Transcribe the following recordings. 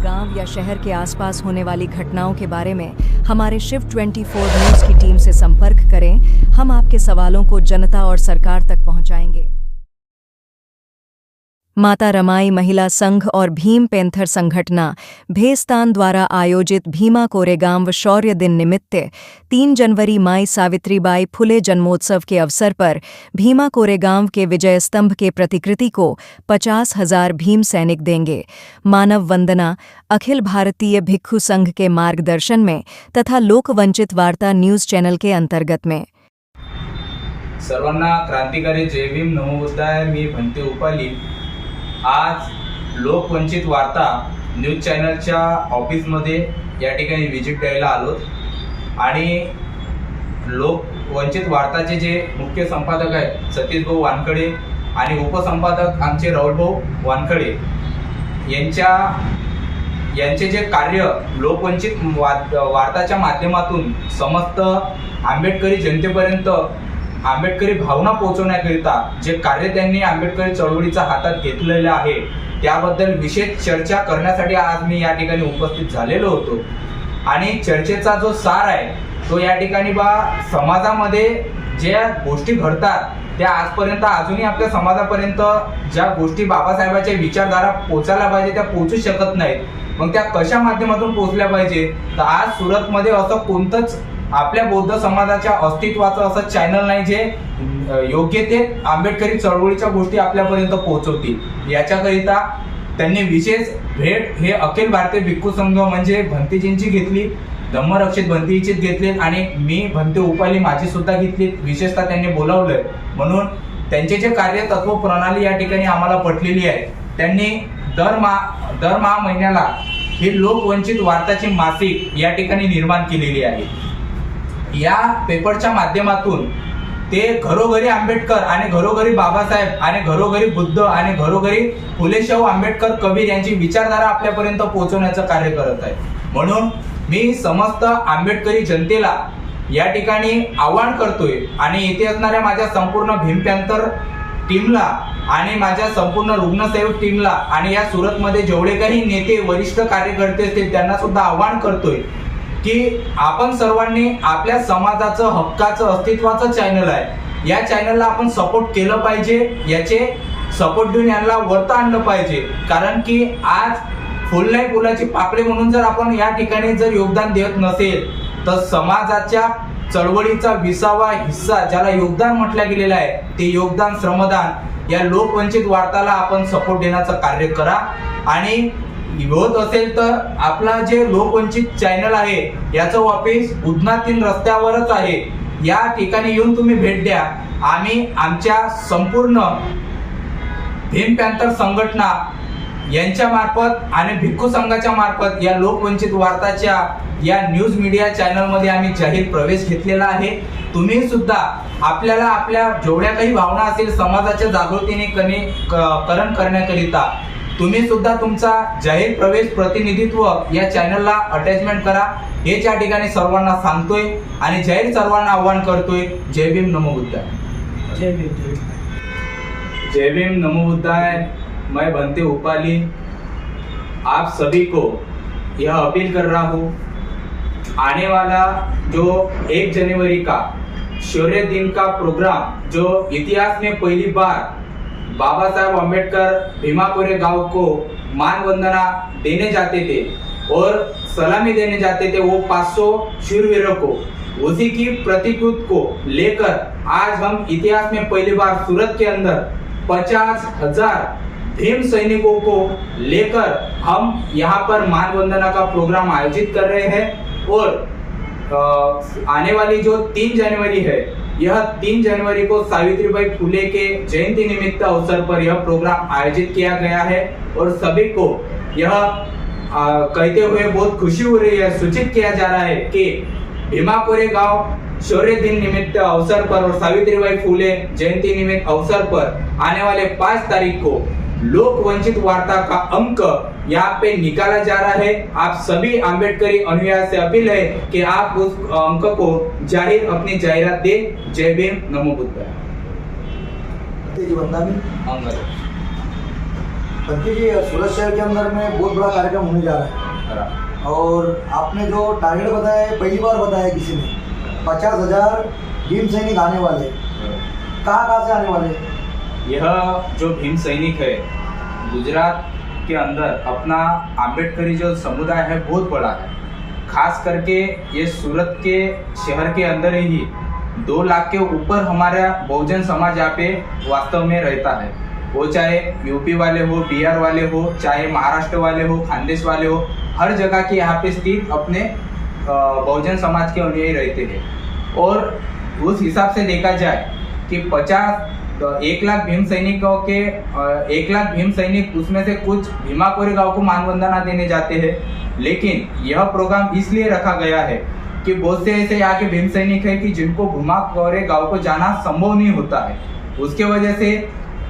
गांव या शहर के आसपास होने वाली घटनाओं के बारे में हमारे शिफ्ट 24 न्यूज़ की टीम से संपर्क करें। हम आपके सवालों को जनता और सरकार तक पहुंचाएंगे। माता रमाई महिला संघ और भीम पैंथर संगठना भेस्तान द्वारा आयोजित भीमा कोरेगांव शौर्य दिन निमित्त 3 जनवरी माई सावित्रीबाई फुले जन्मोत्सव के अवसर पर भीमा कोरेगांव के विजय स्तंभ के प्रतिकृति को 50,000 भीम सैनिक देंगे। मानव वंदना अखिल भारतीय भिक्षु संघ के मार्गदर्शन में तथा लोकवंचित वार्ता न्यूज चैनल के अंतर्गत में। सर्वांना क्रांतिकारी जय भीम नमो बुद्धाय। मी भंते उपाली आज लोकवंचित वार्ता न्यूज चॅनलच्या ऑफिसमध्ये या ठिकाणी व्हिजिट द्यायला आलो आणि लोकवंचित वार्ताचे जे मुख्य संपादक आहेत सतीश भाऊ वानखडे आणि उपसंपादक आमचे राहुलभाऊ वानखडे यांचे जे कार्य लोकवंचित वार्ताच्या माध्यमातून समस्त आंबेडकरी जनतेपर्यंत आंबेडकरी भावना पोहोचवण्याकरिता जे कार्य त्यांनी आंबेडकरी चळवळीचा हातात घेतलेले आहे त्याबद्दल विशेष चर्चा करण्यासाठी आज मी या ठिकाणी उपस्थित झालेलो होतो। आणि चर्चेचा जो सार आहे तो या ठिकाणी समाजामध्ये ज्या गोष्टी घडतात त्या आजपर्यंत अजूनही आपल्या समाजापर्यंत ज्या गोष्टी बाबासाहेबांच्या विचारधारा पोहोचायला पाहिजे त्या पोहोचू शकत नाहीत। मग त्या कशा माध्यमातून पोहोचल्या पाहिजे तर आज सुरतमध्ये असं कोणतंच आपल्या बौद्ध समाजाच्या अस्तित्वाचं असं चॅनल नाही जे योग्य ते आंबेडकरी चळवळीच्या गोष्टी आपल्यापर्यंत पोहोचवतील। याच्याकरिता त्यांनी विशेष भेट हे अखिल भारतीय भिक्षू संघ म्हणजे भंतेजींची घेतली, धम्मरक्षित भंतेजीचीच घेतली आणि मी भंते उपाली माझी सुद्धा घेतली। विशेषतः त्यांनी बोलावलंय म्हणून त्यांचे जे कार्य तत्व प्रणाली या ठिकाणी आम्हाला पटलेली आहे। त्यांनी दर महिन्याला ही लोकवंचित वार्ताची मासिक या ठिकाणी निर्माण केलेली आहे। या पेपरच्या माध्यमातून ते घरोघरी आंबेडकर आणि घरोघरी बाबासाहेब आणि घरोघरी बुद्ध आणि घरोघरी फुलेशाहू आंबेडकर कबीर यांची विचारधारा आपल्यापर्यंत पोहोचवण्याचं कार्य करत आहे। म्हणून मी समस्त आंबेडकरी जनतेला या ठिकाणी आवाहन करतोय आणि इथे असणाऱ्या माझ्या संपूर्ण भीम पॅंथर टीमला आणि माझ्या संपूर्ण रुग्णसेवक टीमला आणि या सुरतमध्ये जेवढे काही नेते वरिष्ठ कार्यकर्ते असतील त्यांना सुद्धा आवाहन करतोय की आपण सर्वांनी आपल्या समाजाचं हक्काचं अस्तित्वाचं चॅनल आहे या चॅनलला आपण सपोर्ट केलं पाहिजे। याचे सपोर्ट देऊन यांना वरता आणलं पाहिजे कारण की आज फुल नाही फुलाची पाकळी म्हणून जर आपण या ठिकाणी जर योगदान देत नसेल तर समाजाच्या चळवळीचा 20वा हिस्सा ज्याला योगदान म्हटलं गेलेलं आहे ते योगदान श्रमदान या लोकवंचित वार्ताला आपण सपोर्ट देण्याचं कार्य करा। आणि होत असेल तर आपला जे लोकवंचित चॅनल आहे याचं ऑफिस उधना 3 रस्त्यावरच आहे। या ठिकाणी येऊन तुम्ही भेट द्या। आम्ही आमच्या संपूर्ण भीम पॅंथर संघटना यांच्या मार्फत आणि भिक्खू संघाच्या मार्फत या लोकवंचित वार्ताच्या या न्यूज मीडिया चॅनल मध्ये आम्ही जाहीर प्रवेश घेतलेला आहे। तुम्ही सुद्धा आपल्याला आपल्या जेवढ्या काही भावना असतील समाजाच्या जागृतीने करण करण्याकरिता तुम्ही सुद्धा तुमचा जाहीर प्रवेश प्रतिनिधित्व या चॅनलला अटॅचमेंट करा हे या ठिकाणी सर्वांना सांगतोय आणि जाहीर सर्वांना आवाहन करतोय। जय भीम नमो बुद्धाय। जय भीम नमो बुद्धाय। मैं भंते उपाली आप सभी को यह अपील कर रहा हूँ आने वाला जो 1 जनवरी का शौर्य दिन का प्रोग्राम जो इतिहास में पहली बार बाबा साहब अम्बेडकर भीमा कोरेगांव को मान वंदना देने जाते थे और सलामी देने जाते थे वो 500 शूरवीरों को, उसी की प्रतिकृति को लेकर आज हम इतिहास में पहली बार सूरत के अंदर 50,000 भीम सैनिकों को लेकर हम यहाँ पर मान वंदना का प्रोग्राम आयोजित कर रहे हैं। और आने वाली जो 3 जनवरी है यह 3 जनवरी को सावित्रीबाई फुले के जयंती निमित्त अवसर पर यह प्रोग्राम आयोजित किया गया है और सभी को यह कहते हुए बहुत खुशी हो रही है, सूचित किया जा रहा है कि भीमा कोरेगांव शौर्य दिन निमित्त अवसर पर और सावित्रीबाई फुले जयंती निमित्त अवसर पर आने वाले 5 तारीख को लोकवंचित वार्ता का अंक यहाँ पे निकाला जा रहा है। आप सभी आंबेडकरी अनुयायी से अपील है कि आप उस अंक को जाहिर अपनी जाहिरात दे। जय भीम नमो बुद्धाय। बंटी जी, सूरत शहर के अंदर में बहुत बड़ा कार्यक्रम होने जा रहा है और आपने जो टारगेट बताया है, पहली बार बताया किसी ने 50,000 भीम सैनिक आने वाले, कहाँ से आने वाले? यह जो भीम सैनिक है, गुजरात के अंदर अपना आम्बेडकरी जो समुदाय है बहुत बड़ा है। खास करके ये सूरत के शहर के अंदर ही 2 लाख के ऊपर हमारा बहुजन समाज यहाँ पे वास्तव में रहता है। वो चाहे यूपी वाले हो, बिहार वाले हो, चाहे महाराष्ट्र वाले हो, खानदेश वाले हो, हर जगह के यहाँ पे स्थित अपने बहुजन समाज के अनुयायी रहते हैं। और उस हिसाब से देखा जाए कि 1 लाख भीम सैनिकों के 1 लाख भीम सैनिक, उसमें से कुछ भीमा कोरेगांव को मानवंदना देने जाते हैं। लेकिन यह प्रोग्राम इसलिए रखा गया है कि बहुत से ऐसे यहाँ के भीम सैनिक है कि जिनको भीमा कोरेगांव को जाना संभव नहीं होता है। उसके वजह से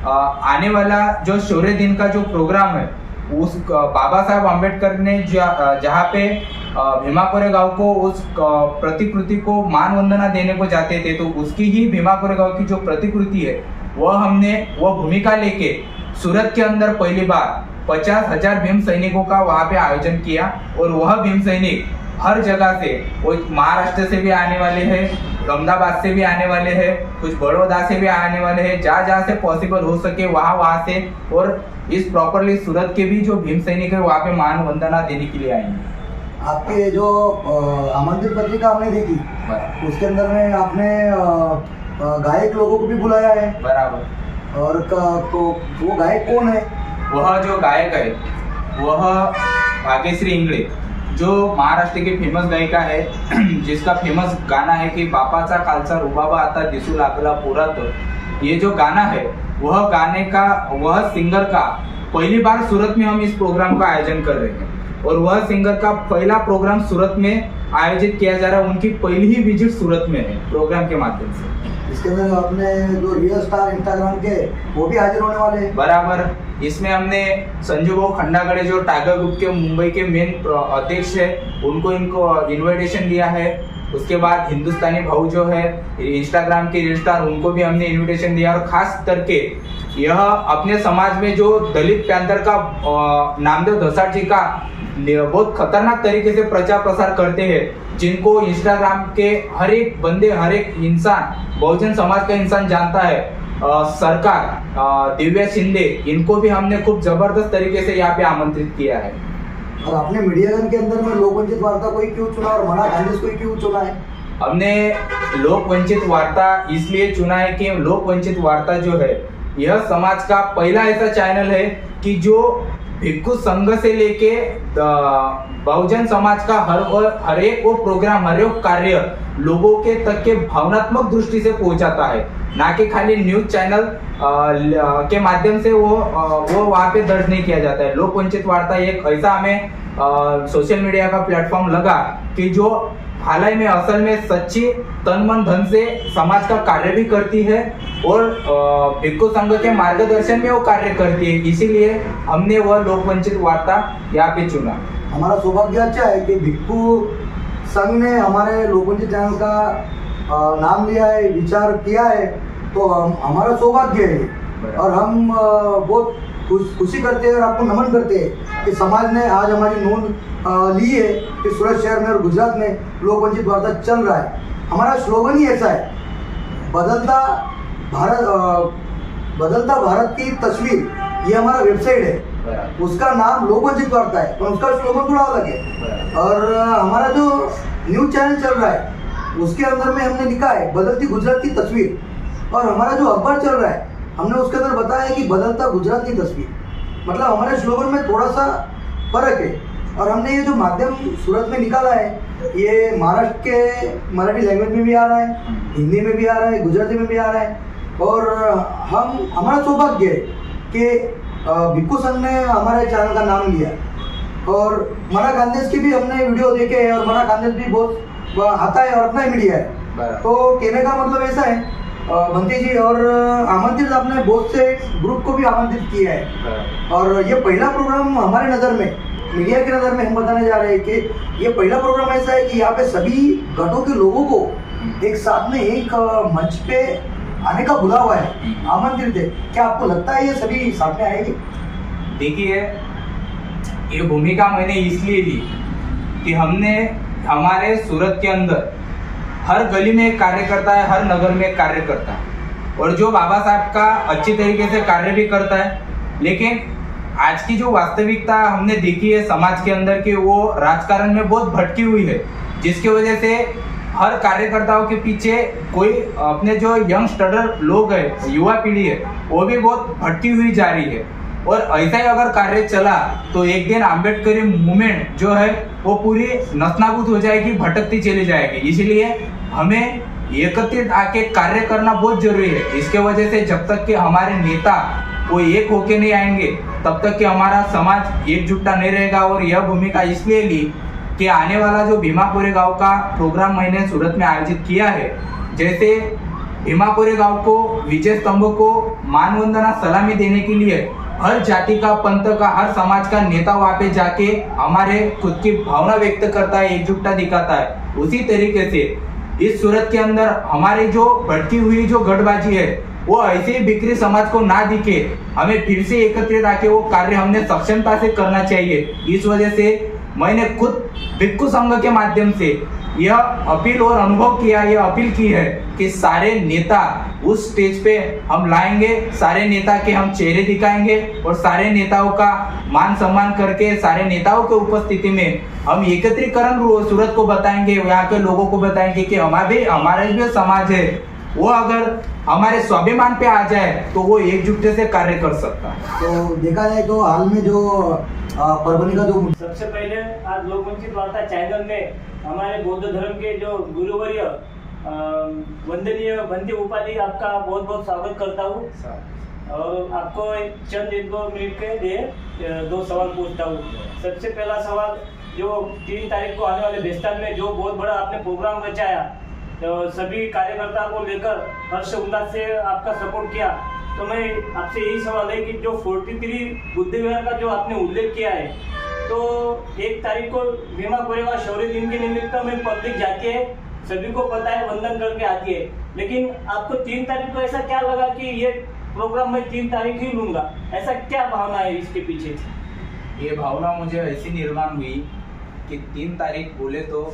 आने वाला जो शौर्य दिन का जो प्रोग्राम है, उस बाबा साहब आम्बेडकर ने जहाँ पे भीमा कोरेगांव को उस प्रतिकृति को मान वंदना देने को जाते थे, तो उसकी ही भीमा कोरेगांव की जो प्रतिकृति है वह भूमिका लेके सूरत के अंदर पहली बार 50,000 भीम सैनिकों का वहाँ पे आयोजन किया। और वह भीम सैनिक हर जगह से, वो महाराष्ट्र से भी आने वाले हैं, अहमदाबाद से भी आने वाले हैं, कुछ बड़ौदा से भी आने वाले हैं, जहाँ से पॉसिबल हो सके वहाँ से। और इस प्रॉपरली सूरत के भी जो भीम सैनिक है वहाँ पे मान वंदना देने के लिए आएंगे। आपके जो आमंत्रित पत्रिका हमने देखी, उसके अंदर में आपने गायक लोगों को भी बुलाया है। बराबर। और तो वो गायक कौन है? वह जो गायक है वह भाग्यश्री इंगळे, जो महाराष्ट्र की फेमस गायिका है, जिसका फेमस गाना है कि बापाचा कालचा रुबाबा आता दिसू लागला पोरात। ये जो गाना है वह गाने का, वह सिंगर का पहली बार सूरत में हम इस प्रोग्राम का आयोजन कर रहे हैं। और वह सिंगर का पहला प्रोग्राम सूरत में आयोजित किया जा रहा है। उनकी पहली ही विजिट सूरत में है प्रोग्राम के माध्यम से। इसके अंदर अपने जो रियल स्टार इंस्टाग्राम के वो भी हाजिर होने वाले हैं। बराबर। इसमें हमने संजू भाऊ खंडागड़े, जो टाइगर ग्रुप के मुंबई के मेन अध्यक्ष है, इनको इनविटेशन दिया है। उसके बाद हिंदुस्तानी भाऊ जो है इंस्टाग्राम के रील स्टार, उनको भी हमने इनविटेशन दिया। और खास करके यह अपने समाज में जो दलित पैंथर का नामदेव धसाट जी का बहुत खतरनाक तरीके से प्रचार प्रसार करते हैं, जिनको इंस्टाग्राम के हर एक बंदे, हर एक इंसान, बहुजन समाज का इंसान जानता है। सरकार, दिव्या शिंदे, इनको भी हमने खूब जबरदस्त तरीके से यहाँ पे आमंत्रित किया है। और आपने मीडियागन के अंदर में लोकवंचित वार्ता को ही क्यों चुना और मना खानदेश को ही क्यों चुना है? हमने लोकवंचित वार्ता इसलिए चुना है कि लोकवंचित वार्ता जो है यह समाज का पहला ऐसा चैनल है कि जो भिक्खु संघ से लेके बहुजन समाज का हर एक वो प्रोग्राम, हर एक कार्य लोगों के तक के भावनात्मक दृष्टि से पहुंचाता है, ना कि खाली न्यूज चैनल के माध्यम से वो वहाँ पे दर्ज नहीं किया जाता है। लोकवंचित वार्ता एक ऐसा हमें सोशल मीडिया का प्लेटफॉर्म लगा कि जो हाल में असल में सच्ची तन मन धन से समाज का कार्य भी करती है और भिक्खु संघ के मार्गदर्शन में वो कार्य करती है। इसीलिए हमने वह लोकवंचित वार्ता यहाँ पे चुना। हमारा सौभाग्य अच्छा है कि भिक्खु संघ ने हमारे लोकवंचित चैनल का नाम लिया है, विचार किया है, तो हमारा सौभाग्य है। और हम बहुत खुशी करते हैं और आपको नमन करते हैं कि समाज ने आज हमारी नोंद ली है कि सूरत शहर में और गुजरात में लोकवंचित वार्ता चल रहा है। हमारा स्लोगन ही ऐसा है, बदलता भारत की तस्वीर, ये हमारा वेबसाइट है, उसका नाम लोकवंचित वार्ता है, पर उसका स्लोगन थोड़ा अलग है। और हमारा जो न्यूज चैनल चल रहा है उसके अंदर में हमने लिखा है बदलती गुजरात की तस्वीर। और हमारा जो अखबार चल रहा है हमने उसके अंदर बताया है कि बदलता गुजरात की तस्वीर। मतलब हमारे स्लोगन में थोड़ा सा फर्क है। और हमने ये जो माध्यम सूरत में निकाला है, ये महाराष्ट्र के मराठी लैंग्वेज में भी आ रहा है, हिंदी में भी आ रहा है, गुजराती में भी आ रहा है। और हमारा सौभाग्य है कि भिक्खु संघ ने हमारे चैनल का नाम लिया। और मना खानदेश की भी हमने वीडियो देखे हैं और मना खानदेश भी बहुत आता है और अपना ही मीडिया है। तो कहने का मतलब ऐसा है बंटी जी, और आमंत्रित आपने बहुत से ग्रुप को भी आमंत्रित किया है। और ये पहला प्रोग्राम हमारे नज़र में, मीडिया की नज़र में हम बताने जा रहे हैं कि ये पहला प्रोग्राम ऐसा है कि यहाँ पे सभी गठों के लोगों को एक साथ में एक मंच पे आने का बुला हुआ है, आमंत्रित है। क्या आपको लगता है ये सभी साथ में आएंगे? देखिए, ये भूमिका मैंने इसलिए ली कि हमने हमारे सूरत के अंदर हर गली में एक कार्यकर्ता है, हर नगर में एक कार्यकर्ता है, और जो बाबा साहब का अच्छी तरीके से कार्य भी करता है। लेकिन आज की जो वास्तविकता हमने देखी है समाज के अंदर कि वो राजकारण में बहुत भटकी हुई है, जिसकी वजह से हर कार्यकर्ताओं के पीछे कोई अपने जो यंगस्टर लोग है, युवा पीढ़ी है, वो भी बहुत भटकी हुई जा रही है। और ऐसा ही अगर कार्य चला तो एक दिन आम्बेडकरी मूवमेंट जो है वो पूरी नस्तानाबूद हो जाएगी, भटकती चली जाएगी। इसलिए हमें एकत्रित आके कार्य करना बहुत जरूरी है। इसके वजह से जब तक कि हमारे नेता वो एक होके नहीं आएंगे तब तक कि हमारा समाज एकजुटता नहीं रहेगा। और यह भूमिका इसलिए ली कि आने वाला जो भीमापुरे गांव का प्रोग्राम मैंने सूरत में आयोजित किया है, जैसे भीमापुरे गांव को विजय स्तंभ को मानवंदना सलामी देने के लिए हर जाति का, पंथ का, हर समाज का नेता वहाँ पे जाके हमारे खुद की भावना व्यक्त करता है, एकजुटता दिखाता है। उसी तरीके से इस सूरत के अंदर हमारे जो भटकी हुई जो गठबाजी है वो ऐसे ही बिखरी समाज को ना दिखे, हमें फिर से एकत्रित आके वो कार्य हमने सक्षमता से करना चाहिए। इस वजह से मैंने खुद भिक्खु संघ के माध्यम से यह अपील और अनुभव किया, यह अपील की है कि सारे नेता उस स्टेज पे हम लाएंगे, सारे नेता के हम चेहरे दिखाएंगे और सारे नेताओं का मान सम्मान करके सारे नेताओं के उपस्थिति में हम एकत्रीकरण सूरत को बताएंगे, यहाँ के लोगों को बताएंगे कि हमारा जो समाज है वो अगर हमारे स्वाभिमान पे आ जाए तो वो एकजुटते से कार्य कर सकता है। तो देखा जाए तो हाल में जो परभणी का जो सबसे पहले आज लोकवंचित वार्ता चैनल में हमारे बौद्ध धर्म के जो गुरुवर्य वंदनीय वंदे उपाधि आपका बहुत बहुत स्वागत करता हूँ और आपको एक दो मिनट के लिए दो सवाल पूछता हूँ। सबसे पहला सवाल, जो 3 तारीख को आने वाले भेस्तान में जो बहुत बड़ा आपने प्रोग्राम रचाया, तो सभी कार्यकर्ताओं को लेकर हर्ष उल्लास से आपका सपोर्ट किया, तो मैं आपसे यही सवाल है कि जो 43 बुद्ध विहार का जो आपने उल्लेख किया है, तो 1 तारीख को भीमापुरे का शौर्य दिन के निमित्त में पब्लिक जाती है, सभी को पता है, वंदन करके आती है, लेकिन आपको 3 तारीख को ऐसा क्या लगा कि ये प्रोग्राम मैं 3 तारीख ही लूंगा, ऐसा क्या भावना है इसके पीछे? ये भावना मुझे ऐसी निर्माण हुई कि 3 तारीख बोले तो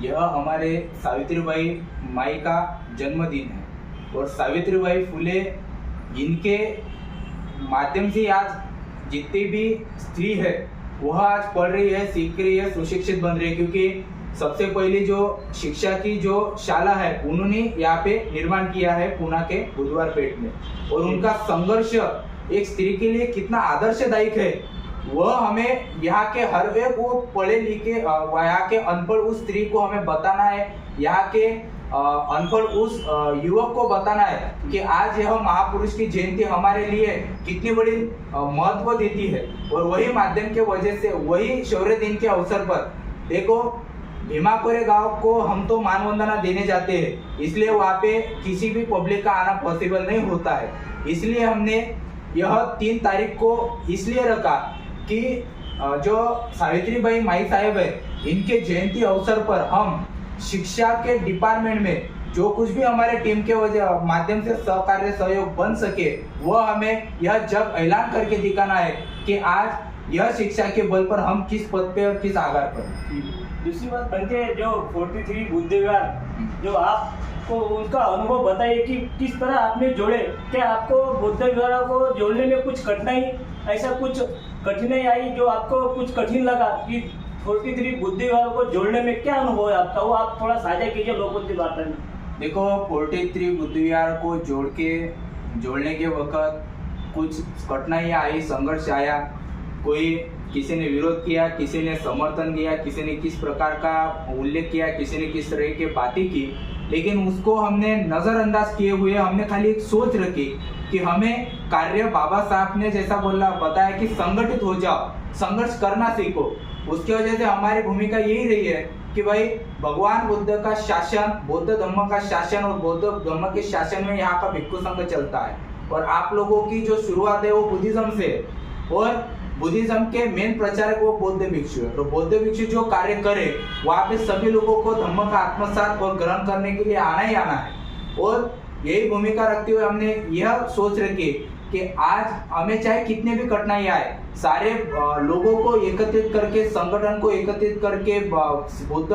यह हमारे सावित्रीबाई माई का जन्मदिन है और सावित्रीबाई फुले इनके माध्यम से आज जितनी भी स्त्री है वह आज पढ़ रही है, सीख रही है, सुशिक्षित बन रही है, क्योंकि सबसे पहले जो शिक्षा की जो शाला है उन्होंने यहाँ पे निर्माण किया है पुणे के बुधवारपेट में, और उनका संघर्ष एक स्त्री के लिए कितना आदर्शदायक है वह हमें यहाँ के हर एक वो पढ़े लिखे यहाँ के अनपढ़ उस स्त्री को हमें बताना है, यहाँ के अनपढ़ उस युवक को बताना है कि आज यह महापुरुष की जयंती हमारे लिए कितनी बड़ी महत्व देती है। और वही माध्यम के वजह से वही शौर्य दिन के अवसर पर देखो भीमापुरे गांव को हम तो मानवंदना देने जाते हैं, इसलिए वहाँ पे किसी भी पब्लिक का आना पॉसिबल नहीं होता है। इसलिए हमने यह 3 तारीख को इसलिए रखा कि जो सावित्रीबाई माई साहेब है इनके जयंती अवसर पर हम शिक्षा के डिपार्टमेंट में जो कुछ भी हमारे टीम के वजह माध्यम से सहकार्य सहयोग बन सके वह हमें यह जब ऐलान करके दिखाना है कि आज यह शिक्षा के बल पर हम किस पद पे और किस आधार पर। दूसरी बात बनती है जो 43 बुद्ध विहार जो आपको उनका अनुभव बताइए कि किस तरह आपने जोड़े, क्या आपको बुद्ध विहार को जोड़ने में कुछ कठिनाई, ऐसा कुछ कठिनाई आई जो आपको कुछ कठिन लगा कि 43 बुद्ध विहार को जोड़ने में क्या अनुभव है आपका, वो आप थोड़ा साझा कीजिए लोगों की बात में। देखो 43 बुद्ध विहार को जोड़ने के वक्त कुछ कठिनाई आई, संघर्ष आया, कोई किसी ने विरोध किया, किसी ने समर्थन दिया, किसी ने किस प्रकार का उल्लेख किया, किसी ने किस तरह की बातें की, लेकिन उसको हमने नज़रअंदाज किए हुए हमने खाली एक सोच रखी कि हमें कार्य बाबा साहब ने जैसा बताया कि संगठित हो जाओ, संघर्ष करना सीखो। उसकी वजह से हमारी भूमिका यही रही है कि भाई भगवान बुद्ध का शासन, बौद्ध धर्म का शासन और बौद्ध धर्म के शासन में यहाँ का भिक्खु संघ चलता है, और आप लोगों की जो शुरुआत है वो बुद्धिज्म से है और बुद्धिज्म के मेन प्रचारक वो बौद्ध भिक्षु है। तो बौद्ध भिक्षु जो कार्य करे वहाँ पे सभी लोगों को धर्म का आत्मसात और ग्रहण करने के लिए आना ही आना है, और यही भूमिका रखते हुए हमने यह सोच रखी कि आज हमें चाहे कितने भी कठिनाई आए, सारे लोगों को एकत्रित करके, संगठन को एकत्रित करके, बौद्ध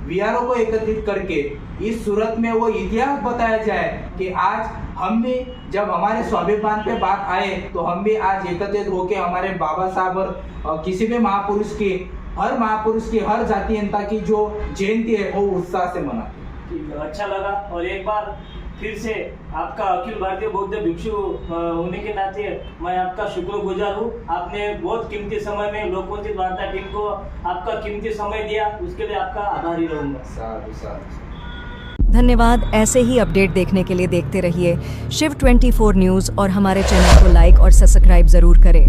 विहारों को एकत्रित करके इस सूरत में वो इतिहास बताया जाए कि आज हम भी, जब हमारे स्वाभिमान पे बात आए तो हम भी आज एकत्रित होके हमारे बाबा साहब और किसी भी महापुरुष की, हर जाति जनता की जो जयंती है वो उत्साह से मनाते। अच्छा लगा, और एक बार फिर से आपका अखिल भारतीय बौद्ध भिक्षु होने के नाते मैं आपका शुक्रगुजार हूँ। आपने बहुत कीमती समय में लोकवंचित वार्ता टीम को आपका कीमती समय दिया, उसके लिए आपका आभारी रहूंगा। साधु साधु। धन्यवाद। ऐसे ही अपडेट देखने के लिए देखते रहिए शिव 24 न्यूज़ और हमारे चैनल को लाइक और सब्सक्राइब ज़रूर करें।